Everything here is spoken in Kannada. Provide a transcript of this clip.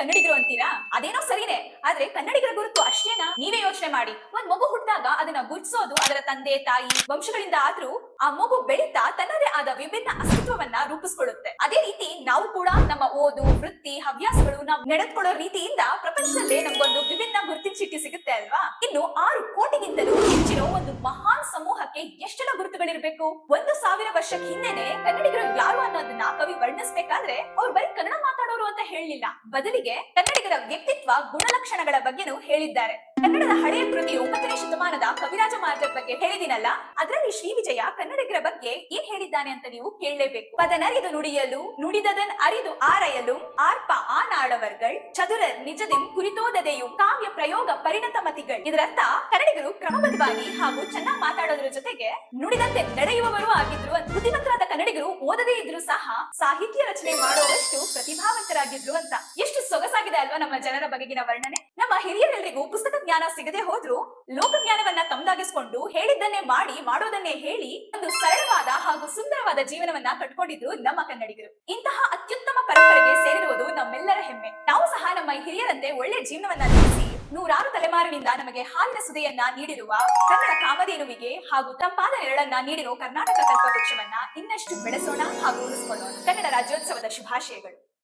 ಕನ್ನಡಿಗರು ಅಂತೀರಾ? ಅದೇನೋ ಸರಿನೇ. ಆದ್ರೆ ಕನ್ನಡಿಗರ ಗುರುತು ಅಷ್ಟೇನಾ? ನೀವೇ ಯೋಚನೆ ಮಾಡಿ. ಒಂದ್ ಮಗು ಹುಟ್ಟಿದಾಗ ಅದನ್ನ ಗುರುತಿಸೋದು ಅದರ ತಂದೆ ತಾಯಿ ವಂಶಗಳಿಂದ ಆದ್ರೂ ಆ ಮಗು ಬೆಳೀತಾ ತನ್ನದೇ ಆದ ವಿಭಿನ್ನ ಅಸ್ತಿತ್ವವನ್ನ ರೂಪಿಸ್ಕೊಳ್ಳುತ್ತೆ. ಅದೇ ರೀತಿ ನಾವು ಕೂಡ ನಮ್ಮ ಓದು, ವೃತ್ತಿ, ಹವ್ಯಾಸಗಳು, ನಾವು ನಡೆದುಕೊಳ್ಳೋ ರೀತಿಯಿಂದ ಪ್ರಪಂಚದಲ್ಲೇ ನಮ್ಗೊಂದು ವಿಭಿನ್ನ ಗುರುತಿನ ಚೀಟಿ ಸಿಗುತ್ತೆ ಅಲ್ವಾ? ಇನ್ನು 6 ಕೋಟಿಗಿಂತಲೂ ಹೆಚ್ಚಿನ ಒಂದು ಮಹಾನ್ ಸಮೂಹಕ್ಕೆ ಎಷ್ಟೆಲ್ಲ ಗುರುತುಗಳಿರ್ಬೇಕು? 1,000 ವರ್ಷಕ್ಕೆ ಹಿಂದೆನೆ ಕನ್ನಡಿಗರು ಯಾರು ಅನ್ನೋದನ್ನ ಕವಿ ವರ್ಣಿಸ್ಬೇಕಾದ್ರೆ ಅವ್ರು ಬರೀ ಕನ್ನಡ ಮಾತಾಡೋರು ಅಂತ ಹೇಳಲಿಲ್ಲ. ಬದಲಿಗೆ ಕನ್ನಡಿಗರ ವ್ಯಕ್ತಿತ್ವ, ಗುಣಲಕ್ಷಣಗಳ ಬಗ್ಗೆನೂ ಹೇಳಿದ್ದಾರೆ. ಕನ್ನಡದ ಹಳೆಯ ಕೃತಿಯು 9ನೇ ಶತಮಾನದ ಕವಿರಾಜ ಮಾರ್ಗದ ಬಗ್ಗೆ ಹೇಳಿದಿನಲ್ಲ, ಅದರಲ್ಲಿ ಶ್ರೀ ವಿಜಯ ಕನ್ನಡಿಗರ ಬಗ್ಗೆ ಏನ್ ಹೇಳಿದ್ದಾನೆ ಅಂತ ನೀವು ಕೇಳಲೇಬೇಕು. ಪದನರಿದು ನುಡಿಯಲು, ನುಡಿದದನ್ ಅರಿದು ಆರಯಲು, ಆರ್ಪ ಆ ನಾಡವರ್ಗಳ್ ಚದುರರ್ ನಿಜದಿಂ ಕುರಿತೋದದೆಯು ಕಾವ್ಯ ಪ್ರಯೋಗ ಪರಿಣತ ಮತಿಗಳ್. ಇದರರ್ಥ ಕನ್ನಡಿಗರು ಕ್ರಮಬದ್ಧವಾಗಿ ಹಾಗೂ ಚೆನ್ನಾಗಿ ಮಾತಾಡೋದ್ರ ಜೊತೆಗೆ ನುಡಿದಂತೆ ನಡೆಯುವವರು ಆಗಿದ್ರು. ಬುದ್ಧಿವಂತರಾದ ಕನ್ನಡಿಗರು ಓದದೇ ಇದ್ರು ಸಹ ಸಾಹಿತ್ಯ ರಚನೆ ಮಾಡುವಷ್ಟು ಪ್ರತಿಭಾವಂತರಾಗಿದ್ರು ಅಂತ. ಎಷ್ಟು ಸೊಗಸಾಗಿದೆ ಅಲ್ವಾ ನಮ್ಮ ಜನರ ಬಗೆಗಿನ ವರ್ಣನೆ. ನಮ್ಮ ಹಿರಿಯರೆಲ್ಲರಿಗೂ ಪುಸ್ತಕ ಜ್ಞಾನ ಸಿಗದೆ ಹೋದ್ರು ಲೋಕ ಜ್ಞಾನವನ್ನ ತಮ್ಮದಾಗಿಸ್ಕೊಂಡು ಹೇಳಿದ್ದನ್ನೇ ಮಾಡಿ ಮಾಡೋದನ್ನೇ ಹೇಳಿ ಒಂದು ಸರಳವಾದ ಹಾಗೂ ಸುಂದರವಾದ ಜೀವನವನ್ನ ಕಟ್ಕೊಂಡಿದ್ರು ನಮ್ಮ ಕನ್ನಡಿಗರು. ಇಂತಹ ಅತ್ಯುತ್ತಮ ಪರಂಪರೆಗೆ ಸೇರಿರುವುದು ನಮ್ಮೆಲ್ಲರ ಹೆಮ್ಮೆ. ನಾವು ಸಹ ನಮ್ಮ ಹಿರಿಯರಂತೆ ಒಳ್ಳೆ ಜೀವನವನ್ನ ನಡೆಸಿ ನೂರಾರು ತಲೆಮಾರಿನಿಂದ ನಮಗೆ ಹಾಲಿನ ಸುದೆಯನ್ನ ನೀಡಿರುವ ಕನ್ನಡ ಕಾಮಧೇನುವಿಗೆ ಹಾಗೂ ತಂಪಾದ ನೆರಳನ್ನ ನೀಡಿರೋ ಕರ್ನಾಟಕ ಕಲ್ಪವೃಕ್ಷವನ್ನ ಇನ್ನಷ್ಟು ಬೆಳೆಸೋಣ ಹಾಗೂ ಉಳಿಸಿಕೊಳ್ಳೋಣ. ಕನ್ನಡ ರಾಜ್ಯೋತ್ಸವದ ಶುಭಾಶಯಗಳು.